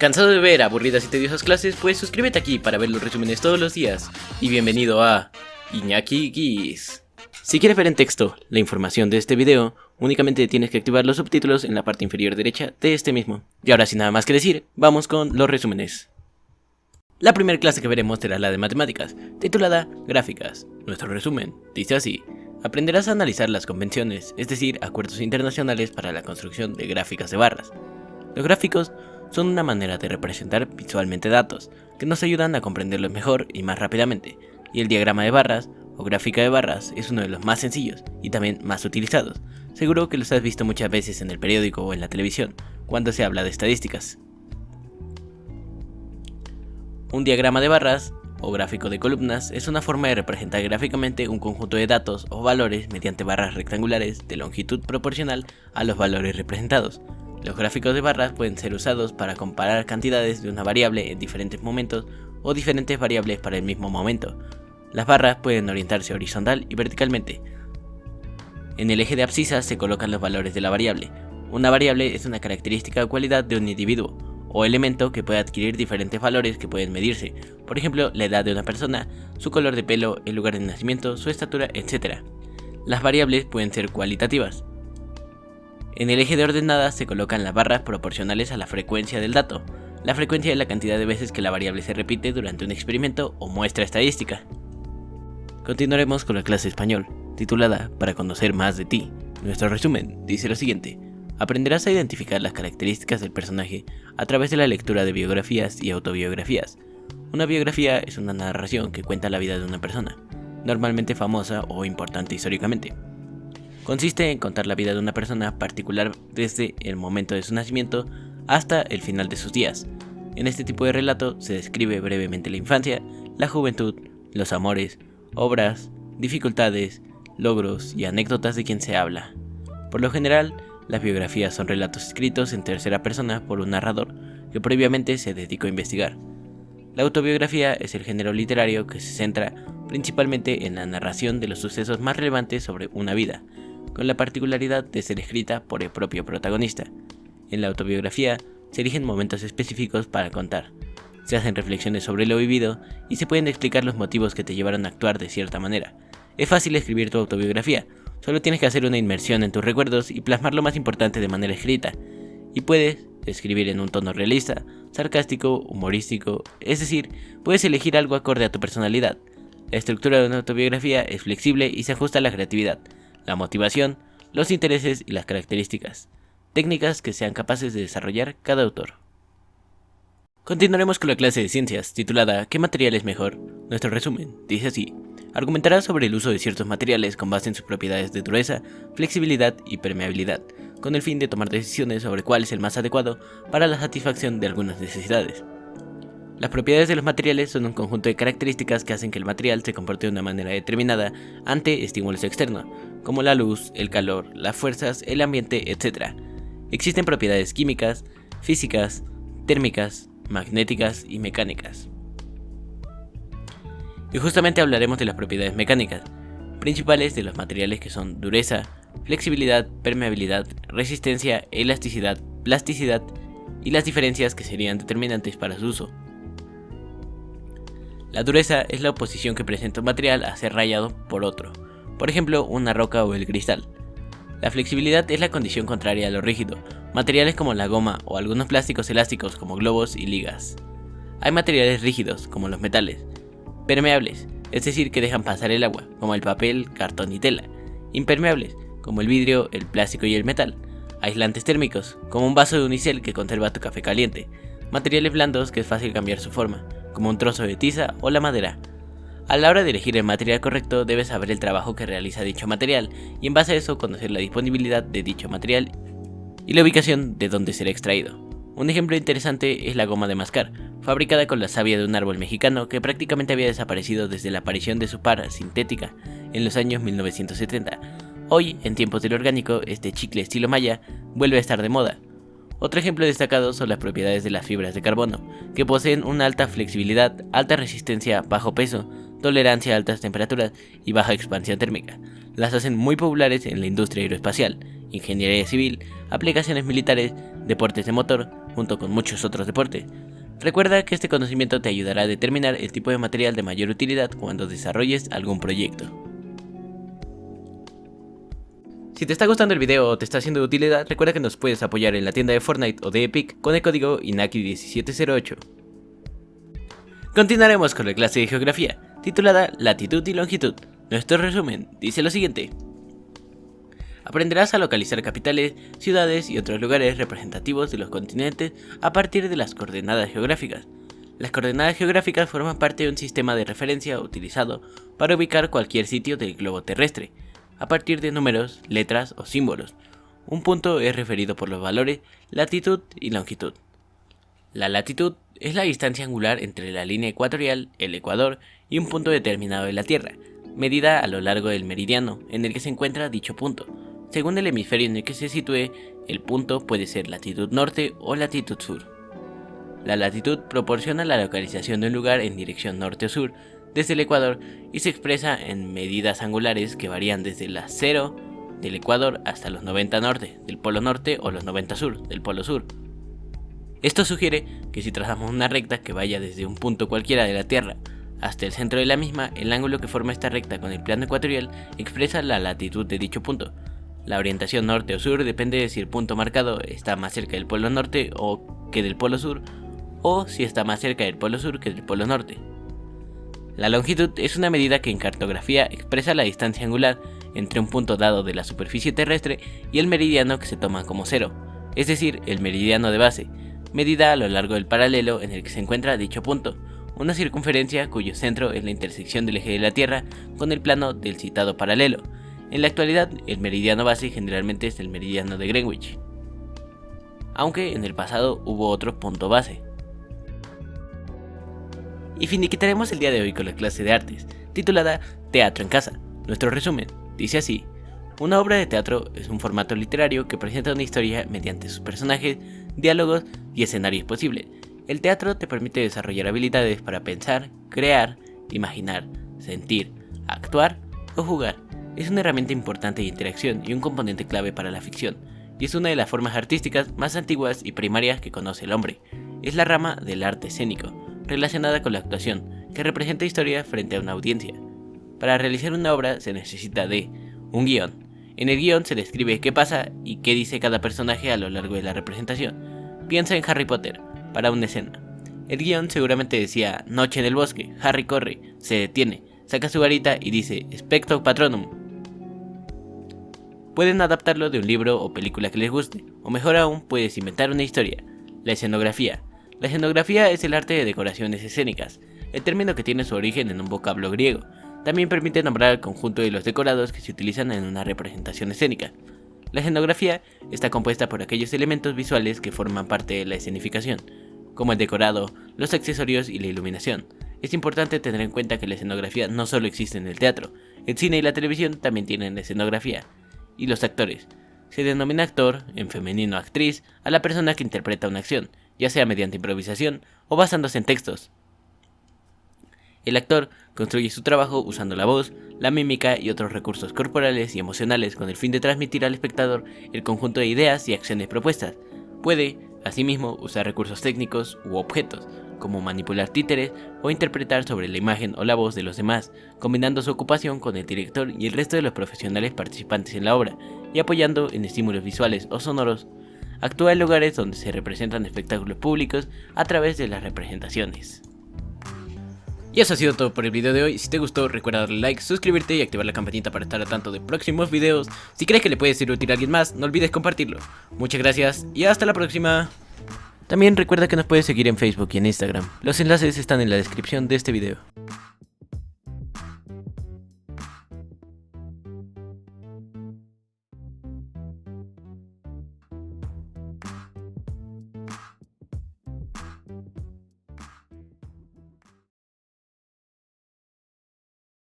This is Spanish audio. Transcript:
¿Cansado de ver aburridas y tediosas clases? Pues suscríbete aquí para ver los resúmenes todos los días. Y bienvenido a Iñaki Guis. Si quieres ver en texto la información de este video, únicamente tienes que activar los subtítulos en la parte inferior derecha de este mismo. Y ahora sin nada más que decir, vamos con los resúmenes. La primera clase que veremos será la de matemáticas, titulada Gráficas. Nuestro resumen dice así: aprenderás a analizar las convenciones, es decir, acuerdos internacionales para la construcción de gráficas de barras. Los gráficos son una manera de representar visualmente datos, que nos ayudan a comprenderlos mejor y más rápidamente, y el diagrama de barras, o gráfica de barras, es uno de los más sencillos y también más utilizados. Seguro que los has visto muchas veces en el periódico o en la televisión, cuando se habla de estadísticas. Un diagrama de barras, o gráfico de columnas, es una forma de representar gráficamente un conjunto de datos o valores mediante barras rectangulares de longitud proporcional a los valores representados. Los gráficos de barras pueden ser usados para comparar cantidades de una variable en diferentes momentos o diferentes variables para el mismo momento. Las barras pueden orientarse horizontal y verticalmente. En el eje de abscisas se colocan los valores de la variable. Una variable es una característica o cualidad de un individuo o elemento que puede adquirir diferentes valores que pueden medirse, por ejemplo, la edad de una persona, su color de pelo, el lugar de nacimiento, su estatura, etc. Las variables pueden ser cualitativas. En el eje de ordenadas se colocan las barras proporcionales a la frecuencia del dato. La frecuencia es la cantidad de veces que la variable se repite durante un experimento o muestra estadística. Continuaremos con la clase de español, titulada Para conocer más de ti. Nuestro resumen dice lo siguiente: aprenderás a identificar las características del personaje a través de la lectura de biografías y autobiografías. Una biografía es una narración que cuenta la vida de una persona, normalmente famosa o importante históricamente. Consiste en contar la vida de una persona particular desde el momento de su nacimiento hasta el final de sus días. En este tipo de relato se describe brevemente la infancia, la juventud, los amores, obras, dificultades, logros y anécdotas de quien se habla. Por lo general, las biografías son relatos escritos en tercera persona por un narrador que previamente se dedicó a investigar. La autobiografía es el género literario que se centra principalmente en la narración de los sucesos más relevantes sobre una vida, con la particularidad de ser escrita por el propio protagonista. En la autobiografía se eligen momentos específicos para contar, se hacen reflexiones sobre lo vivido y se pueden explicar los motivos que te llevaron a actuar de cierta manera. Es fácil escribir tu autobiografía, solo tienes que hacer una inmersión en tus recuerdos y plasmar lo más importante de manera escrita. Y puedes escribir en un tono realista, sarcástico, humorístico, es decir, puedes elegir algo acorde a tu personalidad. La estructura de una autobiografía es flexible y se ajusta a la creatividad, la motivación, los intereses y las características, técnicas que sean capaces de desarrollar cada autor. Continuaremos con la clase de ciencias, titulada ¿Qué material es mejor? Nuestro resumen dice así: argumentará sobre el uso de ciertos materiales con base en sus propiedades de dureza, flexibilidad y permeabilidad, con el fin de tomar decisiones sobre cuál es el más adecuado para la satisfacción de algunas necesidades. Las propiedades de los materiales son un conjunto de características que hacen que el material se comporte de una manera determinada ante estímulos externos, como la luz, el calor, las fuerzas, el ambiente, etc. Existen propiedades químicas, físicas, térmicas, magnéticas y mecánicas. Y justamente hablaremos de las propiedades mecánicas, principales de los materiales, que son dureza, flexibilidad, permeabilidad, resistencia, elasticidad, plasticidad y las diferencias que serían determinantes para su uso. La dureza es la oposición que presenta un material a ser rayado por otro, por ejemplo una roca o el cristal. La flexibilidad es la condición contraria a lo rígido, materiales como la goma o algunos plásticos elásticos como globos y ligas. Hay materiales rígidos como los metales, permeables, es decir que dejan pasar el agua, como el papel, cartón y tela, impermeables, como el vidrio, el plástico y el metal, aislantes térmicos, como un vaso de unicel que conserva tu café caliente, materiales blandos que es fácil cambiar su forma, como un trozo de tiza o la madera. A la hora de elegir el material correcto debes saber el trabajo que realiza dicho material y en base a eso conocer la disponibilidad de dicho material y la ubicación de donde será extraído. Un ejemplo interesante es la goma de mascar, fabricada con la savia de un árbol mexicano que prácticamente había desaparecido desde la aparición de su par sintética en los años 1970. Hoy, en tiempos del orgánico, este chicle estilo malla vuelve a estar de moda. Otro ejemplo destacado son las propiedades de las fibras de carbono, que poseen una alta flexibilidad, alta resistencia, bajo peso, tolerancia a altas temperaturas y baja expansión térmica. Las hacen muy populares en la industria aeroespacial ingeniería civil, aplicaciones militares, deportes de motor, junto con muchos otros deportes. Recuerda que este conocimiento te ayudará a determinar el tipo de material de mayor utilidad cuando desarrolles algún proyecto. Si te está gustando el video o te está siendo de utilidad, recuerda que nos puedes apoyar en la tienda de Fortnite o de Epic con el código INAKI1708. Continuaremos con la clase de geografía, titulada Latitud y Longitud. Nuestro resumen dice lo siguiente. Aprenderás a localizar capitales, ciudades y otros lugares representativos de los continentes a partir de las coordenadas geográficas. Las coordenadas geográficas forman parte de un sistema de referencia utilizado para ubicar cualquier sitio del globo terrestre, a partir de números, letras o símbolos. Un punto es referido por los valores latitud y longitud. La latitud es la distancia angular entre la línea ecuatorial, el ecuador y un punto determinado de la Tierra, medida a lo largo del meridiano en el que se encuentra dicho punto. Según el hemisferio en el que se sitúe, el punto puede ser latitud norte o latitud sur. La latitud proporciona la localización de un lugar en dirección norte o sur desde el ecuador y se expresa en medidas angulares que varían desde las 0 del ecuador hasta los 90 norte del polo norte o los 90 sur del polo sur. Esto sugiere que si trazamos una recta que vaya desde un punto cualquiera de la Tierra hasta el centro de la misma, el ángulo que forma esta recta con el plano ecuatorial expresa la latitud de dicho punto. La orientación norte o sur depende de si el punto marcado está más cerca del polo norte que del polo sur, o si está más cerca del polo sur que del polo norte. La longitud es una medida que en cartografía expresa la distancia angular entre un punto dado de la superficie terrestre y el meridiano que se toma como cero, es decir, el meridiano de base, medida a lo largo del paralelo en el que se encuentra dicho punto, una circunferencia cuyo centro es la intersección del eje de la Tierra con el plano del citado paralelo. En la actualidad, el meridiano base generalmente es el meridiano de Greenwich, aunque en el pasado hubo otro punto base. Y finiquitaremos el día de hoy con la clase de artes, titulada Teatro en casa. Nuestro resumen dice así: una obra de teatro es un formato literario que presenta una historia mediante sus personajes, diálogos y escenarios posibles. El teatro te permite desarrollar habilidades para pensar, crear, imaginar, sentir, actuar o jugar. Es una herramienta importante de interacción y un componente clave para la ficción, y es una de las formas artísticas más antiguas y primarias que conoce el hombre. Es la rama del arte escénico, relacionada con la actuación, que representa historia frente a una audiencia. Para realizar una obra se necesita de un guión. En el guión se describe qué pasa y qué dice cada personaje a lo largo de la representación. Piensa en Harry Potter, para una escena. El guión seguramente decía: noche en el bosque, Harry corre, se detiene, saca su varita y dice Expecto Patronum. Pueden adaptarlo de un libro o película que les guste, o mejor aún, puedes inventar una historia. La escenografía. La escenografía es el arte de decoraciones escénicas, el término que tiene su origen en un vocablo griego. También permite nombrar el conjunto de los decorados que se utilizan en una representación escénica. La escenografía está compuesta por aquellos elementos visuales que forman parte de la escenificación, como el decorado, los accesorios y la iluminación. Es importante tener en cuenta que la escenografía no solo existe en el teatro, el cine y la televisión también tienen escenografía. Y los actores. Se denomina actor, en femenino actriz, a la persona que interpreta una acción, ya sea mediante improvisación o basándose en textos. El actor construye su trabajo usando la voz, la mímica y otros recursos corporales y emocionales con el fin de transmitir al espectador el conjunto de ideas y acciones propuestas. Puede, asimismo, usar recursos técnicos u objetos, como manipular títeres o interpretar sobre la imagen o la voz de los demás, combinando su ocupación con el director y el resto de los profesionales participantes en la obra, y apoyando en estímulos visuales o sonoros. Actúa en lugares donde se representan espectáculos públicos a través de las representaciones. Y eso ha sido todo por el video de hoy. Si te gustó, recuerda darle like, suscribirte y activar la campanita para estar al tanto de próximos videos. Si crees que le puede ser útil a alguien más, no olvides compartirlo. Muchas gracias y hasta la próxima. También recuerda que nos puedes seguir en Facebook y en Instagram. Los enlaces están en la descripción de este video.